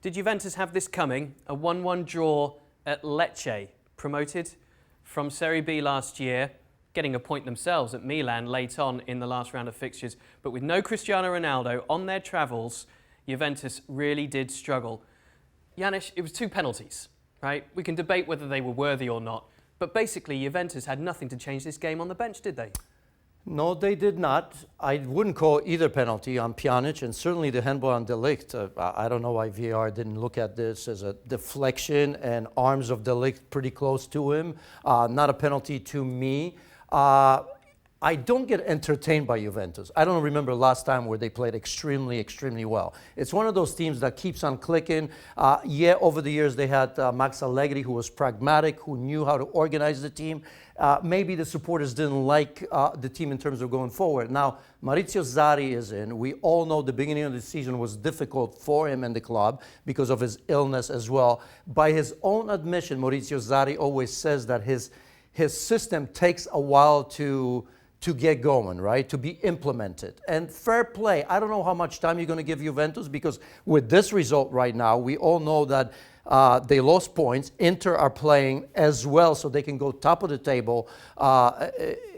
Did Juventus have this coming? A 1-1 draw at Lecce, promoted from Serie B last year, getting a point themselves at Milan late on in the last round of fixtures. But with no Cristiano Ronaldo on their travels, Juventus really did struggle. Janusz, it was 2 penalties, right? We can debate whether they were worthy or not, but basically Juventus had nothing to change this game on the bench, did they? No, they did not. I wouldn't call either penalty on Pjanic, and certainly the handball on De Ligt. I don't know why VAR didn't look at this as a deflection and arms of De Ligt pretty close to him. Not a penalty to me. I don't get entertained by Juventus. I don't remember last time where they played extremely, extremely well. It's one of those teams that keeps on clicking. Yeah, over the years they had Max Allegri, who was pragmatic, who knew how to organize the team. Maybe the supporters didn't like the team in terms of going forward. Now, Maurizio Sarri is in. We all know the beginning of the season was difficult for him and the club because of his illness as well. By his own admission, Maurizio Sarri always says that his system takes a while to get going, right? To be implemented. And fair play. I don't know how much time you're going to give Juventus, because with this result right now, we all know that they lost points. Inter are playing as well, so they can go top of the table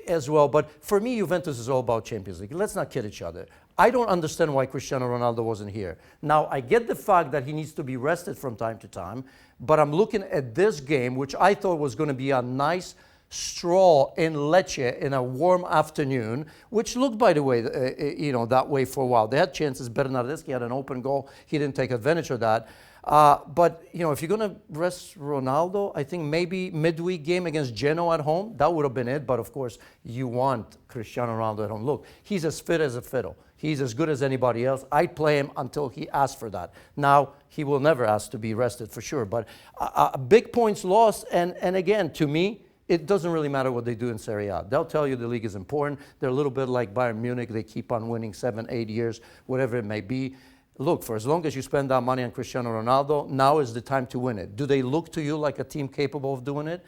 as well. But for me, Juventus is all about Champions League. Let's not kid each other. I don't understand why Cristiano Ronaldo wasn't here. Now, I get the fact that he needs to be rested from time to time, but I'm looking at this game, which I thought was going to be a nice stroll in Lecce in a warm afternoon, which looked, by the way, that way for a while. They had chances. Bernardeschi had an open goal. He didn't take advantage of that. But, if you're going to rest Ronaldo, I think maybe midweek game against Genoa at home, that would have been it. But, of course, you want Cristiano Ronaldo at home. Look, he's as fit as a fiddle. He's as good as anybody else. I'd play him until he asks for that. Now, he will never ask to be rested for sure. But big points lost. And again, to me, it doesn't really matter what they do in Serie A. They'll tell you the league is important. They're a little bit like Bayern Munich. They keep on winning 7, 8 years, whatever it may be. Look, for as long as you spend that money on Cristiano Ronaldo, now is the time to win it. Do they look to you like a team capable of doing it?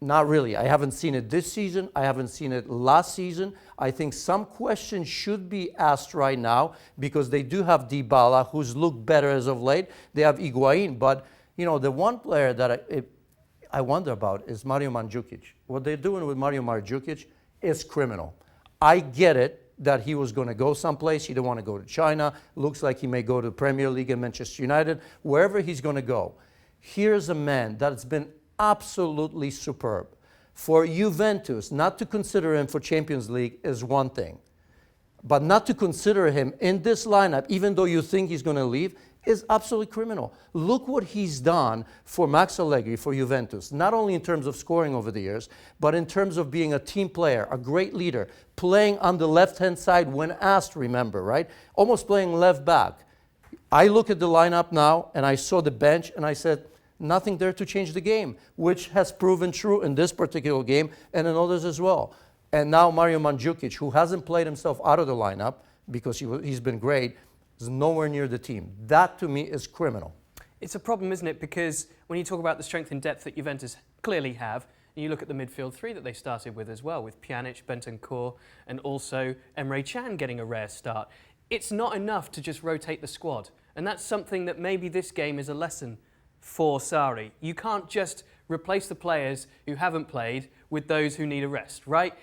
Not really. I haven't seen it this season. I haven't seen it last season. I think some questions should be asked right now, because they do have Dybala, who's looked better as of late. They have Higuain. But, the one player that I wonder about is Mario Mandzukic. What they're doing with Mario Mandzukic is criminal. I get it that he was going to go someplace. He didn't want to go to China. Looks like he may go to the Premier League and Manchester United, wherever he's going to go. Here's a man that's been absolutely superb. For Juventus, not to consider him for Champions League is one thing. But not to consider him in this lineup, even though you think he's going to leave, is absolutely criminal. Look what he's done for Max Allegri, for Juventus, not only in terms of scoring over the years, but in terms of being a team player, a great leader, playing on the left-hand side when asked, remember, right? Almost playing left back. I look at the lineup now, and I saw the bench, and I said, nothing there to change the game, which has proven true in this particular game and in others as well. And now Mario Mandzukic, who hasn't played himself out of the lineup because he's been great, is nowhere near the team. That, to me, is criminal. It's a problem, isn't it? Because when you talk about the strength and depth that Juventus clearly have, and you look at the midfield 3 that they started with as well, with Pjanic, Bentancur, and also Emre Can getting a rare start, it's not enough to just rotate the squad. And that's something that maybe this game is a lesson for Sarri. You can't just replace the players who haven't played with those who need a rest, right?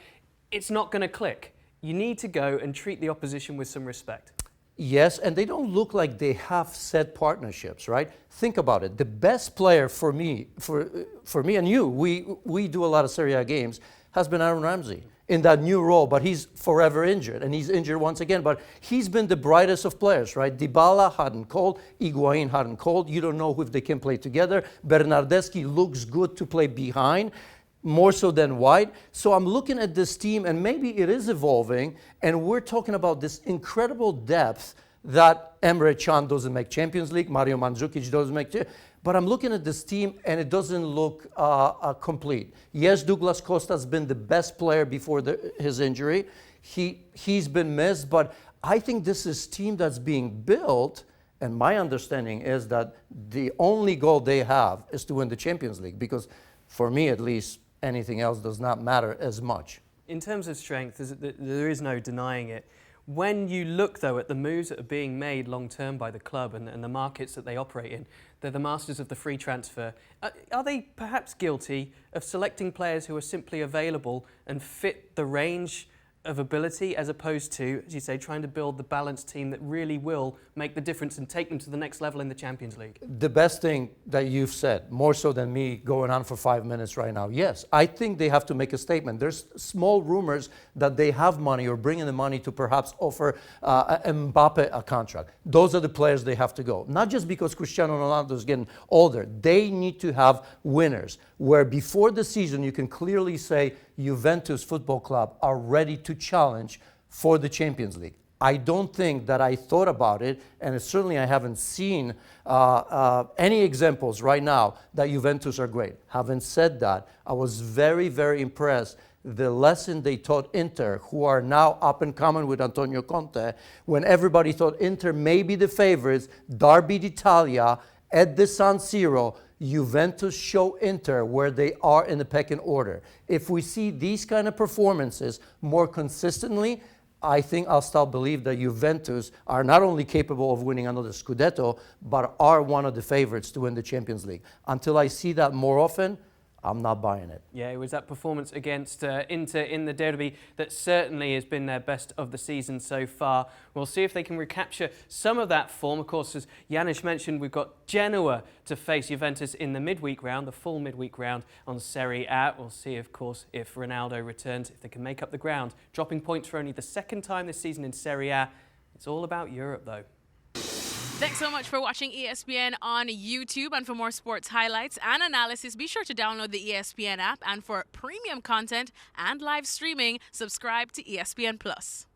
It's not going to click. You need to go and treat the opposition with some respect. Yes, and they don't look like they have set partnerships, right? Think about it. The best player for me and you, we do a lot of Serie A games, has been Aaron Ramsey in that new role, but he's forever injured, and he's injured once again. But he's been the brightest of players, right? Dybala hadn't called, Higuain hadn't called. You don't know if they can play together. Bernardeschi looks good to play behind, more so than wide. So I'm looking at this team, and maybe it is evolving, and we're talking about this incredible depth that Emre Can doesn't make Champions League, Mario Mandzukic doesn't make. But I'm looking at this team, and it doesn't look complete. Yes, Douglas Costa's been the best player before his injury. He's been missed, but I think this is a team that's being built, and my understanding is that the only goal they have is to win the Champions League, because for me at least, anything else does not matter as much. In terms of strength, there is no denying it. When you look, though, at the moves that are being made long-term by the club and the markets that they operate in, they're the masters of the free transfer. Are they perhaps guilty of selecting players who are simply available and fit the range of ability, as opposed to, as you say, trying to build the balanced team that really will make the difference and take them to the next level in the Champions League? The best thing that you've said, more so than me going on for 5 minutes right now, yes, I think they have to make a statement. There's small rumors that they have money or bring in the money to perhaps offer Mbappe a contract. Those are the players they have to go. Not just because Cristiano Ronaldo is getting older. They need to have winners, where before the season you can clearly say Juventus Football Club are ready to challenge for the Champions League. I don't think that I thought about it, and certainly I haven't seen any examples right now that Juventus are great. Having said that, I was very, very impressed the lesson they taught Inter, who are now up and coming with Antonio Conte, when everybody thought Inter may be the favorites, Derby d'Italia, at the San Siro, Juventus show Inter where they are in the pecking order. If we see these kind of performances more consistently, I think I'll still believe that Juventus are not only capable of winning another Scudetto, but are one of the favorites to win the Champions League. Until I see that more often, I'm not buying it. Yeah, it was that performance against Inter in the derby that certainly has been their best of the season so far. We'll see if they can recapture some of that form. Of course, as Janusz mentioned, we've got Genoa to face Juventus in the midweek round, the full midweek round on Serie A. We'll see, of course, if Ronaldo returns, if they can make up the ground. Dropping points for only the second time this season in Serie A. It's all about Europe, though. Thanks so much for watching ESPN on YouTube, and for more sports highlights and analysis, be sure to download the ESPN app, and for premium content and live streaming, subscribe to ESPN Plus.